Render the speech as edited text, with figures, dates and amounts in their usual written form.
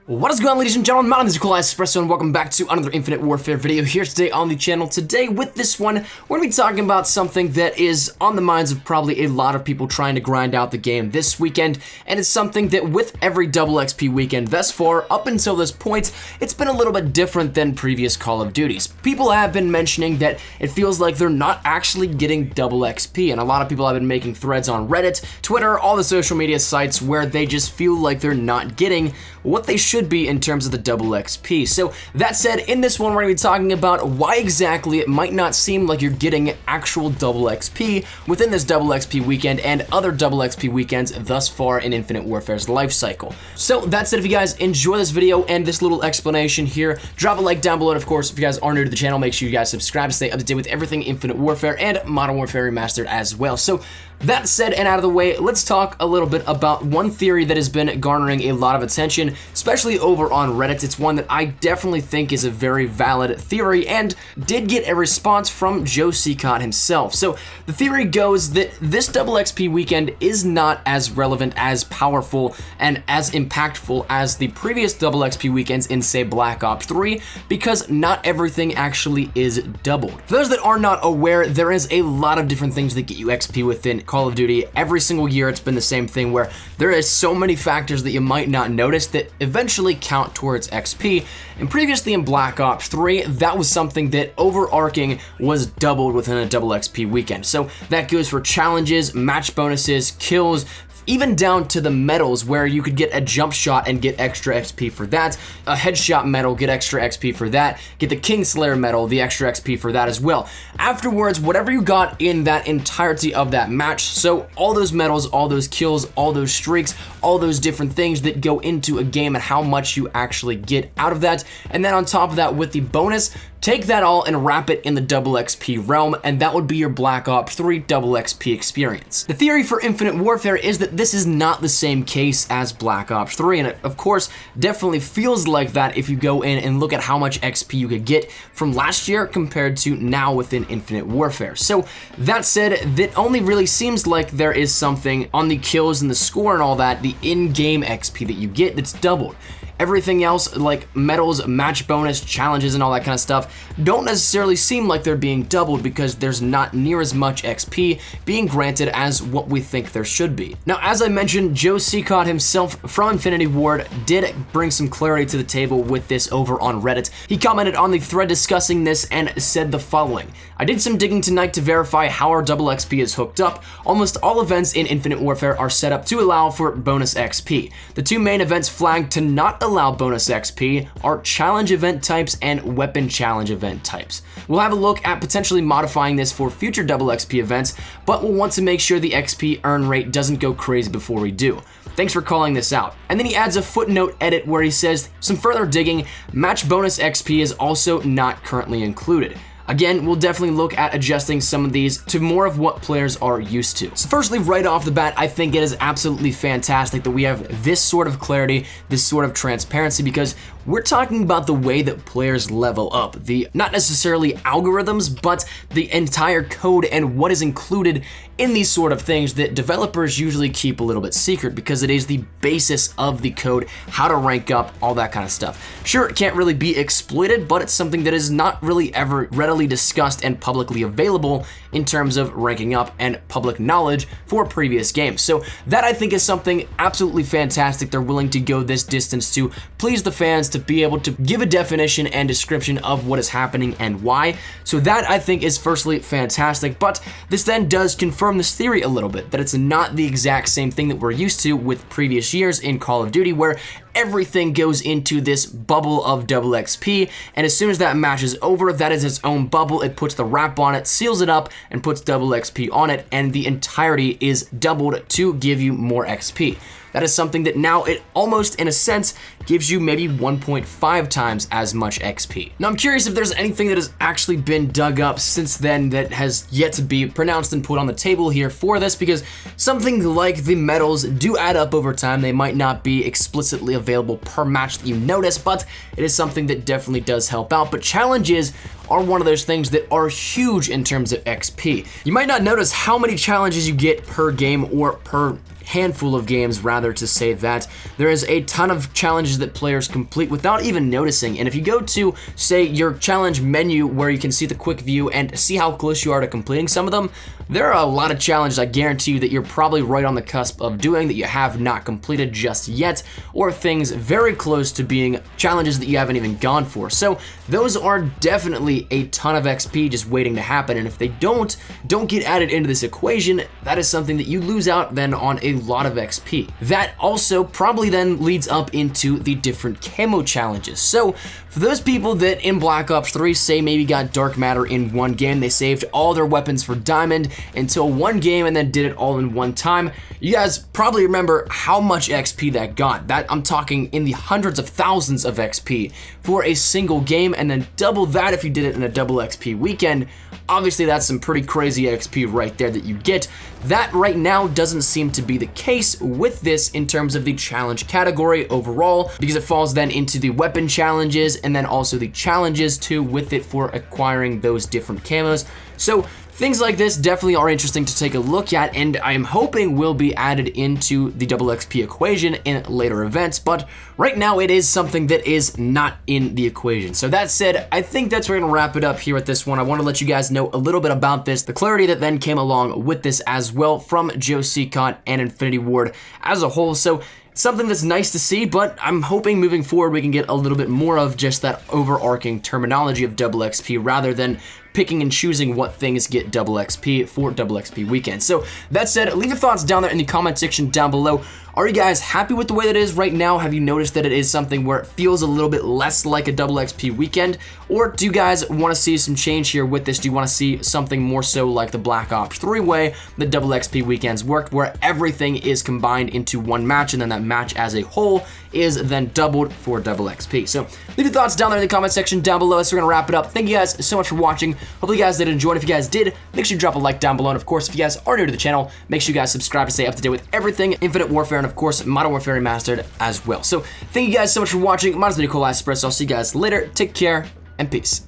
What is going on, ladies and gentlemen? My name is Nikolai Espresso and welcome back to another Infinite Warfare video here today on the channel. Today with this one, we're going to be talking about something that is on the minds of probably a lot of people trying to grind out the game this weekend, and it's something that with every double XP weekend thus far, up until this point, it's been a little bit different than previous Call of Duties. People have been mentioning that it feels like they're not actually getting double XP, and a lot of people have been making threads on Reddit, Twitter, all the social media sites where they just feel like they're not getting what they should be in terms of the double XP. So that said, in this one we're going to be talking about why exactly it might not seem like you're getting actual double XP within this double XP weekend and other double XP weekends thus far in Infinite Warfare's life cycle. So that said, if you guys enjoy this video and this little explanation here, drop a like down below, and of course, if you guys are new to the channel, make sure you guys subscribe to stay up to date with everything Infinite Warfare and Modern Warfare Remastered as well. So that said and out of the way, let's talk a little bit about one theory that has been garnering a lot of attention, especially over on Reddit. It's one that I definitely think is a very valid theory and did get a response from Joe Secot himself. So the theory goes that this double XP weekend is not as relevant, as powerful, and as impactful as the previous double XP weekends in, say, Black Ops 3, because not everything actually is doubled. For those that are not aware, there is a lot of different things that get you XP within Call of Duty. Every single year it's been the same thing where there is so many factors that you might not notice that eventually count towards XP. And previously in Black Ops 3, that was something that overarching was doubled within a double XP weekend. So that goes for challenges, match bonuses, kills, even down to the medals where you could get a jump shot and get extra XP for that, a headshot medal, get extra XP for that, get the Kingslayer medal, the extra XP for that as well. Afterwards, whatever you got in that entirety of that match, so all those medals, all those kills, all those streaks, all those different things that go into a game and how much you actually get out of that, and then on top of that with the bonus, take that all and wrap it in the double XP realm, and that would be your Black Ops 3 double XP experience. The theory for Infinite Warfare is that this is not the same case as Black Ops 3, and it, of course, definitely feels like that if you go in and look at how much XP you could get from last year compared to now within Infinite Warfare. So that said, that only really seems like there is something on the kills and the score and all that, the in-game XP that you get that's doubled. Everything else, like medals, match bonus, challenges, and all that kind of stuff, don't necessarily seem like they're being doubled because there's not near as much XP being granted as what we think there should be. Now, as I mentioned, Joe Secot himself from Infinity Ward did bring some clarity to the table with this over on Reddit. He commented on the thread discussing this and said the following: "I did some digging tonight to verify how our double XP is hooked up. Almost all events in Infinite Warfare are set up to allow for bonus XP. The two main events flagged to not allow bonus XP are challenge event types and weapon challenge event types. We'll have a look at potentially modifying this for future double XP events, but we'll want to make sure the XP earn rate doesn't go crazy before we do. Thanks for calling this out." And then he adds a footnote edit where he says, "Some further digging, match bonus XP is also not currently included. Again, we'll definitely look at adjusting some of these to more of what players are used to." So firstly, right off the bat, I think it is absolutely fantastic that we have this sort of clarity, this sort of transparency, because we're talking about the way that players level up. The not necessarily algorithms, but the entire code and what is included in these sort of things that developers usually keep a little bit secret because it is the basis of the code, how to rank up, all that kind of stuff. Sure, it can't really be exploited, but it's something that is not really ever readily discussed and publicly available in terms of ranking up and public knowledge for previous games. So that, I think, is something absolutely fantastic. They're willing to go this distance to please the fans, to be able to give a definition and description of what is happening and why. So that, I think, is firstly fantastic, but this then does confirm this theory a little bit, that it's not the exact same thing that we're used to with previous years in Call of Duty, where everything goes into this bubble of double XP, and as soon as that match is over, that is its own bubble. It puts the wrap on it, seals it up, and puts double XP on it, and the entirety is doubled to give you more XP. That is something that now it almost, in a sense, gives you maybe 1.5 times as much XP. Now, I'm curious if there's anything that has actually been dug up since then that has yet to be pronounced and put on the table here for this, because something like the medals do add up over time. They might not be explicitly available per match that you notice, but it is something that definitely does help out. But challenges are one of those things that are huge in terms of XP. You might not notice how many challenges you get per game, or per handful of games rather, to say that. There is a ton of challenges that players complete without even noticing, and if you go to, say, your challenge menu where you can see the quick view and see how close you are to completing some of them, there are a lot of challenges I guarantee you that you're probably right on the cusp of doing that you have not completed just yet, or things very close to being challenges that you haven't even gone for. So those are definitely a ton of XP just waiting to happen, and if they don't get added into this equation, that is something that you lose out then on a lot of XP. That also probably then leads up into the different camo challenges. So for those people that in Black Ops 3 say maybe got dark matter in one game, they saved all their weapons for diamond until one game and then did it all in one time, you guys probably remember how much XP that got. That, I'm talking in the hundreds of thousands of XP for a single game, and then double that if you did it in a double XP weekend. Obviously that's some pretty crazy XP right there that you get. That right now doesn't seem to be the case with this in terms of the challenge category overall, because it falls then into the weapon challenges and then also the challenges too with it for acquiring those different camos. So things like this definitely are interesting to take a look at, and I'm hoping will be added into the double XP equation in later events, but right now it is something that is not in the equation. So that said, I think that's where we're gonna wrap it up here at this one. I want to let you guys know a little bit about this, the clarity that then came along with this as well from Joe Secott and Infinity Ward as a whole. So something that's nice to see, but I'm hoping moving forward we can get a little bit more of just that overarching terminology of double XP rather than picking and choosing what things get double XP for double XP weekend. So that said, leave your thoughts down there in the comment section down below. Are you guys happy with the way that it is right now? Have you noticed that it is something where it feels a little bit less like a double XP weekend? Or do you guys want to see some change here with this? Do you want to see something more so like the Black Ops 3 way the double XP weekends worked, where everything is combined into one match and then that match as a whole is then doubled for double XP? So leave your thoughts down there in the comment section down below. So we're gonna wrap it up. Thank you guys so much for watching. Hopefully you guys did enjoy. If you guys did, make sure you drop a like down below. And of course, if you guys are new to the channel, make sure you guys subscribe to stay up to date with everything Infinite Warfare and of course Modern Warfare Remastered as well. So thank you guys so much for watching. My name is Nikolai Espresso. I'll see you guys later. Take care and peace.